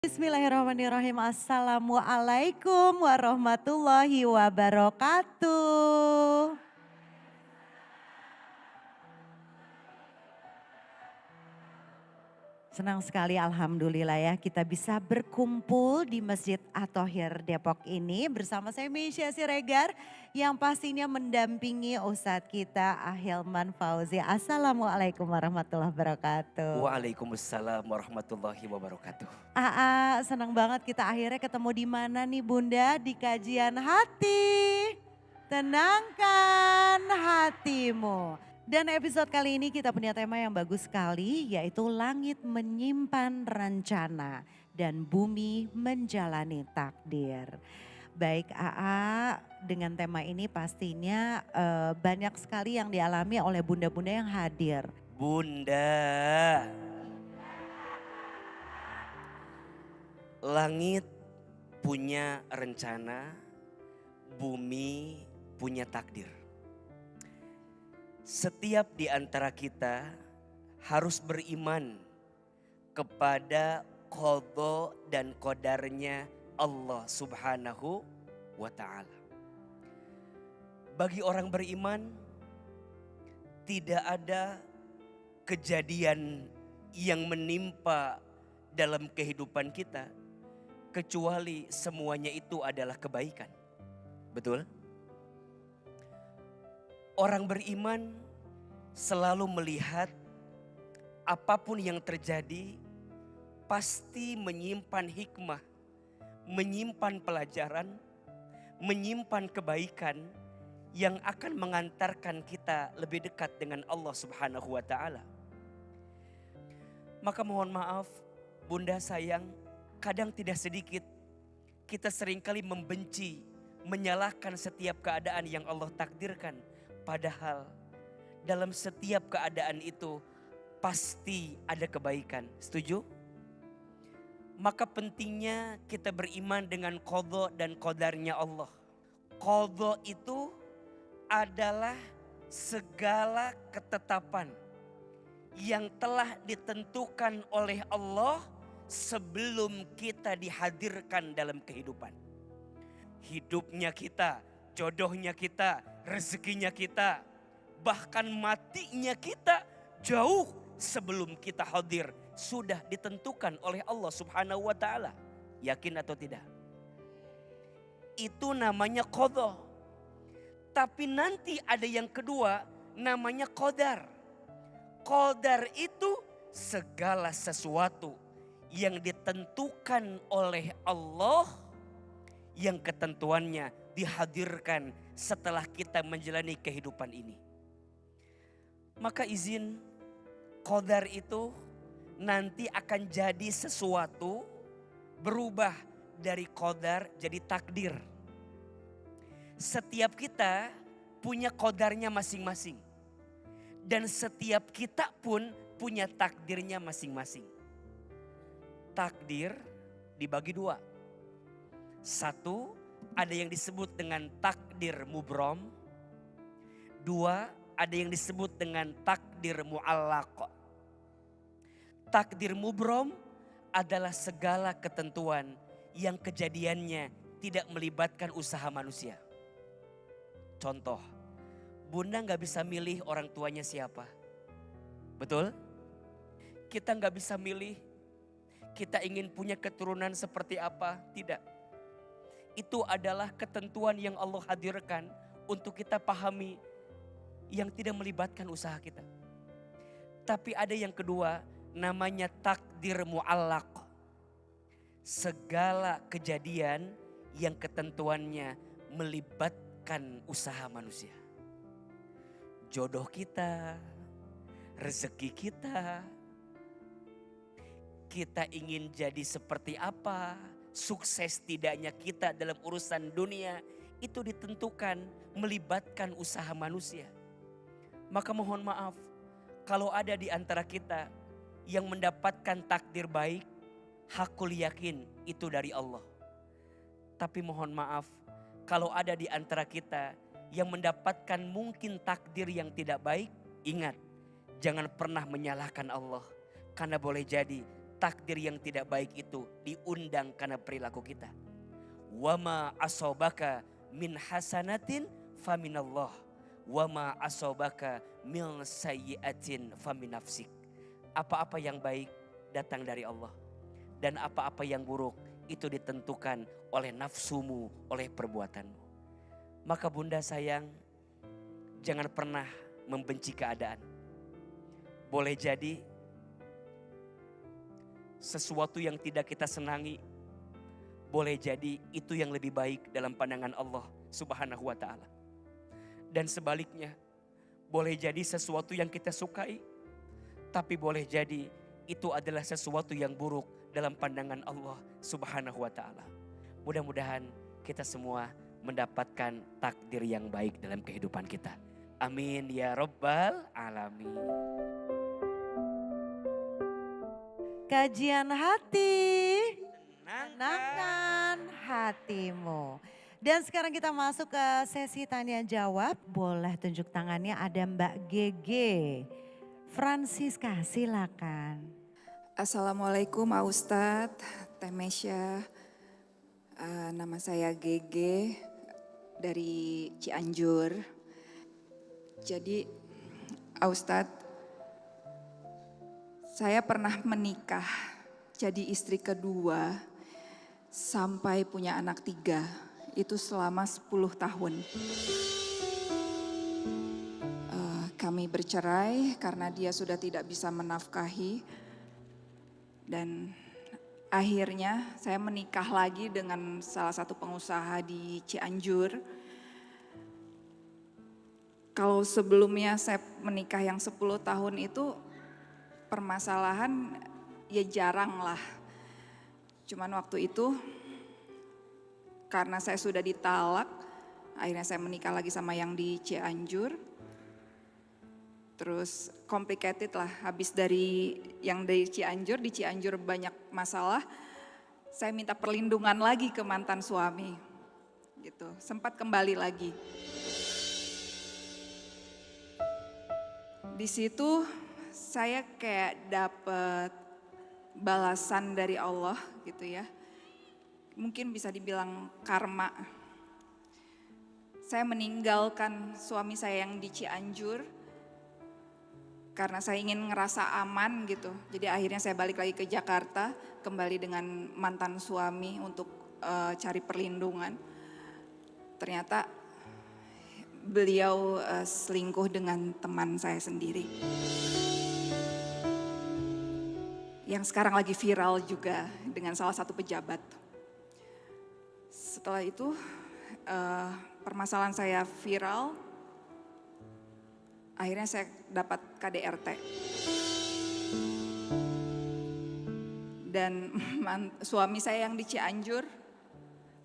Bismillahirrahmanirrahim. Assalamualaikum warahmatullahi wabarakatuh. Senang sekali alhamdulillah ya kita bisa berkumpul di Masjid At-Thohir Depok ini bersama saya Meisya Siregar yang pastinya mendampingi Ustadz kita Ahilman Fauzi. Assalamualaikum warahmatullahi wabarakatuh. Waalaikumsalam warahmatullahi wabarakatuh. Senang banget kita akhirnya ketemu di mana nih Bunda? Di kajian hati. Tenangkan hatimu. Dan episode kali ini kita punya tema yang bagus sekali yaitu langit menyimpan rencana dan bumi menjalani takdir. Baik dengan tema ini pastinya banyak sekali yang dialami oleh bunda-bunda yang hadir. Bunda, langit punya rencana, bumi punya takdir. Setiap di antara kita harus beriman kepada qadha dan qadarnya Allah Subhanahu wa ta'ala. Bagi orang beriman, tidak ada kejadian yang menimpa dalam kehidupan kita kecuali semuanya itu adalah kebaikan. Betul? Orang beriman selalu melihat apapun yang terjadi pasti menyimpan hikmah, menyimpan pelajaran, menyimpan kebaikan yang akan mengantarkan kita lebih dekat dengan Allah Subhanahu wa ta'ala. Maka mohon maaf, Bunda sayang, kadang tidak sedikit kita seringkali membenci, menyalahkan setiap keadaan yang Allah takdirkan. Padahal dalam setiap keadaan itu pasti ada kebaikan. Setuju? Maka pentingnya kita beriman dengan qadha dan qadarnya Allah. Qadha itu adalah segala ketetapan yang telah ditentukan oleh Allah sebelum kita dihadirkan dalam kehidupan. Hidupnya kita, jodohnya kita, rezekinya kita, bahkan matinya kita jauh sebelum kita hadir sudah ditentukan oleh Allah Subhanahu wa ta'ala. Yakin atau tidak? Itu namanya qadha. Tapi nanti ada yang kedua namanya qadar. Qadar itu segala sesuatu yang ditentukan oleh Allah yang ketentuannya dihadirkan setelah kita menjalani kehidupan ini. Maka izin qadar itu nanti akan jadi sesuatu berubah dari qadar jadi takdir. Setiap kita punya qadarnya masing-masing. Dan setiap kita pun punya takdirnya masing-masing. Takdir dibagi dua. Satu, ada yang disebut dengan takdir mubrom. Dua, ada yang disebut dengan takdir mu'allaq. Takdir mubrom adalah segala ketentuan yang kejadiannya tidak melibatkan usaha manusia. Contoh, Bunda gak bisa milih orang tuanya siapa. Betul? Kita gak bisa milih kita ingin punya keturunan seperti apa. Tidak. Itu adalah ketentuan yang Allah hadirkan untuk kita pahami yang tidak melibatkan usaha kita. Tapi ada yang kedua namanya takdir mu'allaq. Segala kejadian yang ketentuannya melibatkan usaha manusia. Jodoh kita, rezeki kita ingin jadi seperti apa, sukses tidaknya kita dalam urusan dunia, itu ditentukan melibatkan usaha manusia. Maka mohon maaf, kalau ada di antara kita yang mendapatkan takdir baik, hakul yakin itu dari Allah. Tapi mohon maaf, kalau ada di antara kita yang mendapatkan mungkin takdir yang tidak baik, ingat, jangan pernah menyalahkan Allah. Karena boleh jadi takdir yang tidak baik itu diundang karena perilaku kita. Wama asobaka min hasanatin faminallah. Wama asobaka min sayyiatin faminafsik. Apa-apa yang baik datang dari Allah. Dan apa-apa yang buruk itu ditentukan oleh nafsumu, oleh perbuatanmu. Maka bunda sayang, jangan pernah membenci keadaan. Boleh jadi sesuatu yang tidak kita senangi, boleh jadi itu yang lebih baik dalam pandangan Allah Subhanahu wa ta'ala. Dan sebaliknya, boleh jadi sesuatu yang kita sukai, tapi boleh jadi itu adalah sesuatu yang buruk dalam pandangan Allah Subhanahu wa ta'ala. Mudah-mudahan kita semua mendapatkan takdir yang baik dalam kehidupan kita. Amin ya rabbal alamin. Kajian hati, tenangkan hatimu. Dan sekarang kita masuk ke sesi tanya jawab. Boleh tunjuk tangannya, ada Mbak Gege. Francisca, silakan. Assalamualaikum Pak Ustadz, Teh Mesya. Nama saya Gege dari Cianjur. Jadi Ustadz, saya pernah menikah jadi istri kedua sampai punya anak 3. Itu selama 10 tahun. Kami bercerai karena dia sudah tidak bisa menafkahi. Dan akhirnya saya menikah lagi dengan salah satu pengusaha di Cianjur. Kalau sebelumnya saya menikah yang 10 tahun itu permasalahan ya jarang lah. Cuman waktu itu karena saya sudah ditalak, akhirnya saya menikah lagi sama yang di Cianjur. Terus complicated lah, habis dari yang dari Cianjur, di Cianjur banyak masalah, saya minta perlindungan lagi ke mantan suami. Gitu, sempat kembali lagi. Di situ saya kayak dapet balasan dari Allah gitu ya. Mungkin bisa dibilang karma. Saya meninggalkan suami saya yang di Cianjur karena saya ingin ngerasa aman gitu. Jadi akhirnya saya balik lagi ke Jakarta, kembali dengan mantan suami untuk cari perlindungan. Ternyata beliau selingkuh dengan teman saya sendiri. Yang sekarang lagi viral juga dengan salah satu pejabat. Setelah itu permasalahan saya viral, akhirnya saya dapat KDRT. Dan suami saya yang di Cianjur,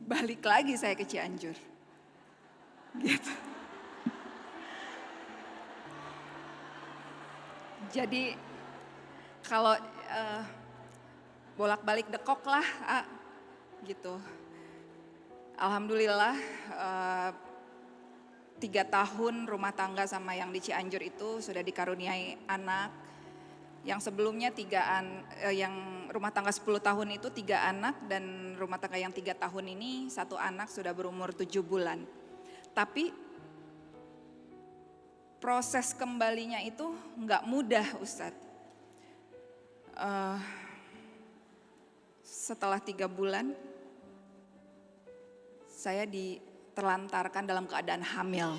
balik lagi saya ke Cianjur. Gitu. Jadi kalau bolak-balik dekok lah, gitu. Alhamdulillah 3 tahun rumah tangga sama yang di Cianjur itu sudah dikaruniai anak. Yang sebelumnya yang rumah tangga 10 tahun itu 3 anak, dan rumah tangga yang 3 tahun ini 1 anak sudah berumur 7 bulan. Tapi proses kembalinya itu nggak mudah Ustadz. Setelah 3 bulan saya terlantarkan dalam keadaan hamil.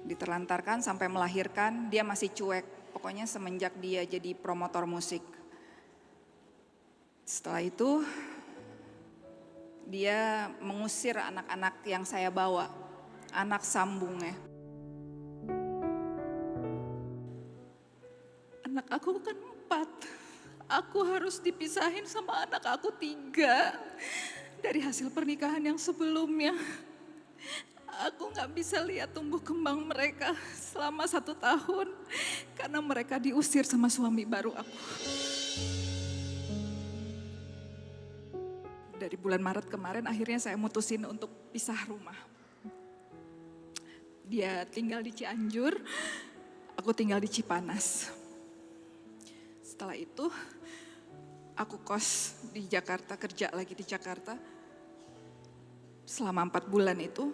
Diterlantarkan sampai melahirkan, dia masih cuek. Pokoknya semenjak dia jadi promotor musik. Setelah itu dia mengusir anak-anak yang saya bawa, anak sambungnya. Anak aku kan 4. Aku harus dipisahin sama anak aku 3 dari hasil pernikahan yang sebelumnya. Aku gak bisa lihat tumbuh kembang mereka selama 1 tahun karena mereka diusir sama suami baru aku. Dari bulan Maret kemarin akhirnya saya mutusin untuk pisah rumah. Dia tinggal di Cianjur, aku tinggal di Cipanas. Setelah itu aku kos di Jakarta, kerja lagi di Jakarta. Selama 4 bulan itu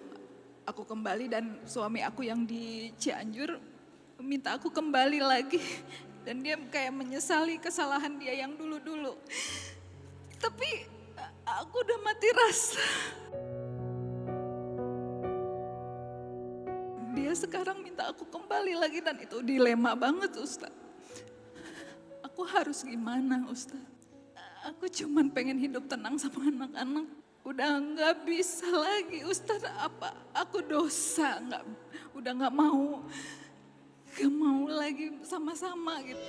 aku kembali dan suami aku yang di Cianjur minta aku kembali lagi. Dan dia kayak menyesali kesalahan dia yang dulu-dulu. Tapi aku udah mati rasa. Dia sekarang minta aku kembali lagi dan itu dilema banget Ustaz. Aku harus gimana Ustaz? Aku cuman pengen hidup tenang sama anak-anak. Udah nggak bisa lagi Ustaz, apa aku dosa, udah nggak mau lagi sama-sama gitu.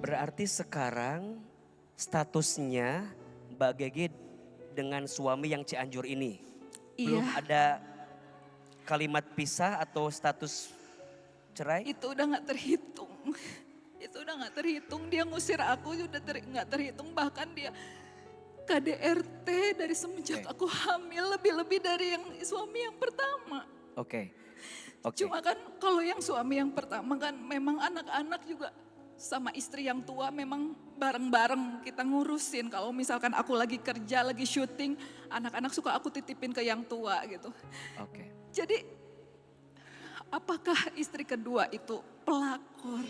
Berarti sekarang statusnya Mbak Gege dengan suami yang Cianjur ini belum Iya, ada kalimat pisah atau status cerai? itu udah nggak terhitung. Itu udah nggak terhitung, dia ngusir aku udah nggak terhitung, bahkan dia KDRT dari semenjak aku hamil lebih-lebih dari yang suami yang pertama. Oke. Cuma kan kalau yang suami yang pertama kan memang anak-anak juga sama istri yang tua memang bareng-bareng kita ngurusin. Kalau misalkan aku lagi kerja, lagi syuting, anak-anak suka aku titipin ke yang tua gitu. Oke. Jadi apakah istri kedua itu pelakor?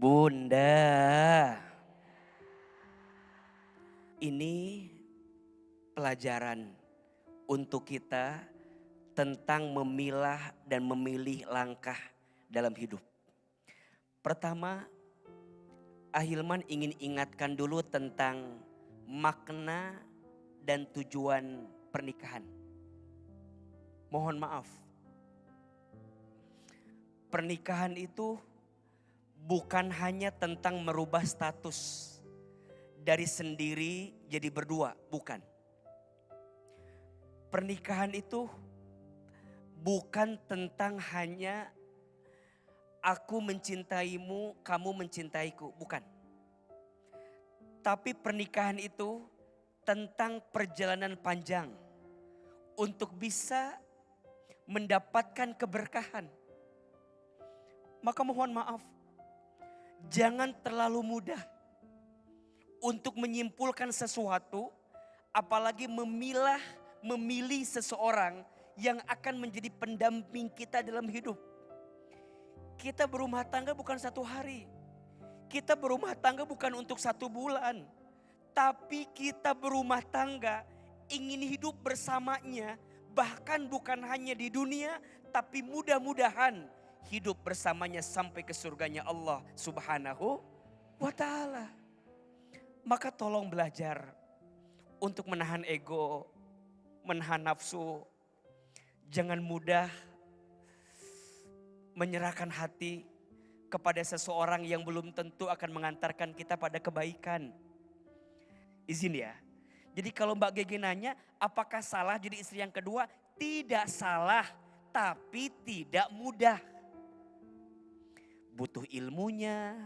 Bunda, ini pelajaran untuk kita tentang memilah dan memilih langkah dalam hidup. Pertama, Ahilman ingin ingatkan dulu tentang makna dan tujuan pernikahan. Mohon maaf, pernikahan itu bukan hanya tentang merubah status dari sendiri jadi berdua, bukan. Pernikahan itu bukan tentang hanya aku mencintaimu, kamu mencintaiku, bukan. Tapi pernikahan itu tentang perjalanan panjang untuk bisa mendapatkan keberkahan. Maka mohon maaf, jangan terlalu mudah untuk menyimpulkan sesuatu, apalagi memilih seseorang yang akan menjadi pendamping kita dalam hidup. Kita berumah tangga bukan 1 hari. Kita berumah tangga bukan untuk 1 bulan. Tapi kita berumah tangga ingin hidup bersamanya. Bahkan bukan hanya di dunia, tapi mudah-mudahan hidup bersamanya sampai ke surganya Allah Subhanahu wa ta'ala. Maka tolong belajar untuk menahan ego, menahan nafsu. Jangan mudah menyerahkan hati kepada seseorang yang belum tentu akan mengantarkan kita pada kebaikan. Izin ya. Jadi kalau Mbak Gege nanya, apakah salah jadi istri yang kedua? Tidak salah, tapi tidak mudah. Butuh ilmunya,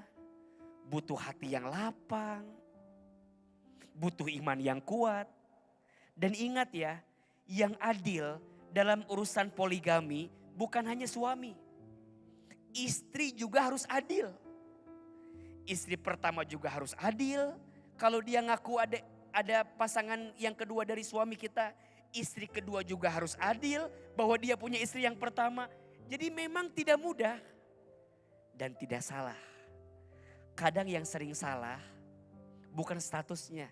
butuh hati yang lapang, butuh iman yang kuat. Dan ingat ya, yang adil dalam urusan poligami bukan hanya suami. Istri juga harus adil. Istri pertama juga harus adil. Kalau dia ngaku ada pasangan yang kedua dari suami kita, istri kedua juga harus adil bahwa dia punya istri yang pertama. Jadi memang tidak mudah dan tidak salah. Kadang yang sering salah bukan statusnya.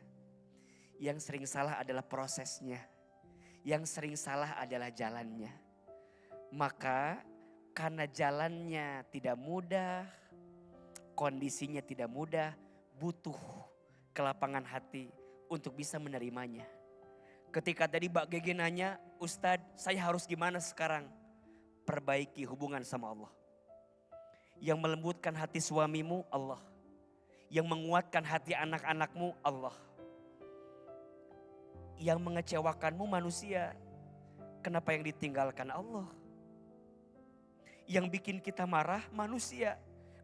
Yang sering salah adalah prosesnya. Yang sering salah adalah jalannya. Maka karena jalannya tidak mudah, kondisinya tidak mudah, butuh kelapangan hati untuk bisa menerimanya. Ketika tadi Mbak Gege nanya, Ustadz saya harus gimana sekarang? Perbaiki hubungan sama Allah. Yang melembutkan hati suamimu Allah. Yang menguatkan hati anak-anakmu Allah. Yang mengecewakanmu manusia. Kenapa yang ditinggalkan Allah? Yang bikin kita marah manusia.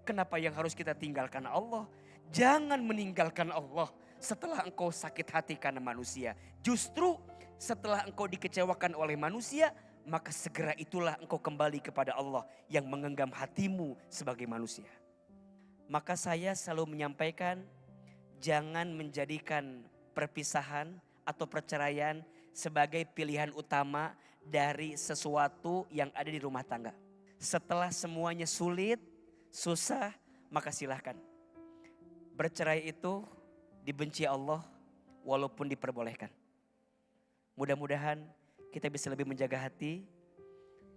Kenapa yang harus kita tinggalkan Allah? Jangan meninggalkan Allah setelah engkau sakit hati karena manusia. Justru setelah engkau dikecewakan oleh manusia, maka segera itulah engkau kembali kepada Allah yang menggenggam hatimu sebagai manusia. Maka saya selalu menyampaikan, jangan menjadikan perpisahan atau perceraian sebagai pilihan utama dari sesuatu yang ada di rumah tangga. Setelah semuanya sulit, susah, maka silahkan. Bercerai itu dibenci Allah walaupun diperbolehkan. Mudah-mudahan kita bisa lebih menjaga hati.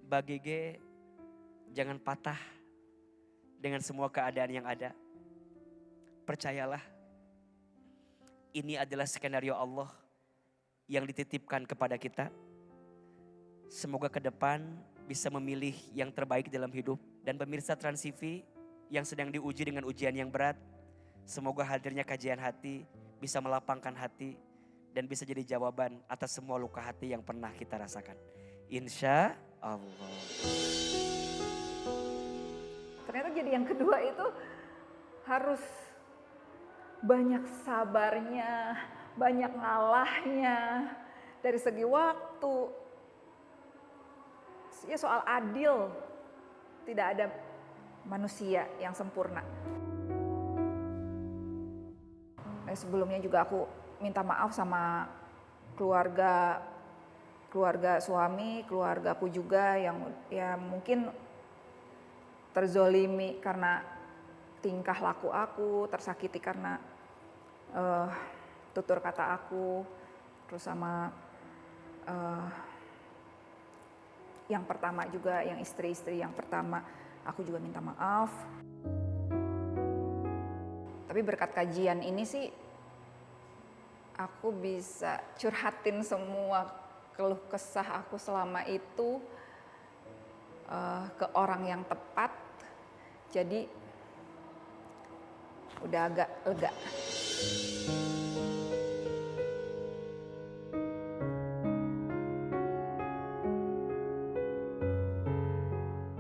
Mbak Gege, jangan patah dengan semua keadaan yang ada. Percayalah, ini adalah skenario Allah yang dititipkan kepada kita. Semoga ke depan bisa memilih yang terbaik dalam hidup. Dan pemirsa Trans TV yang sedang diuji dengan ujian yang berat, semoga hadirnya kajian hati bisa melapangkan hati dan bisa jadi jawaban atas semua luka hati yang pernah kita rasakan. Insya Allah. Ternyata jadi yang kedua itu harus banyak sabarnya, banyak ngalahnya dari segi waktu. Ya soal adil, tidak ada manusia yang sempurna. Nah, sebelumnya juga aku minta maaf sama keluarga suami, keluargaku juga yang ya mungkin terzolimi karena tingkah laku aku, tersakiti karena tutur kata aku, terus sama yang pertama juga, yang istri-istri yang pertama, aku juga minta maaf. Tapi berkat kajian ini sih, aku bisa curhatin semua keluh kesah aku selama itu ke orang yang tepat. Jadi udah agak lega.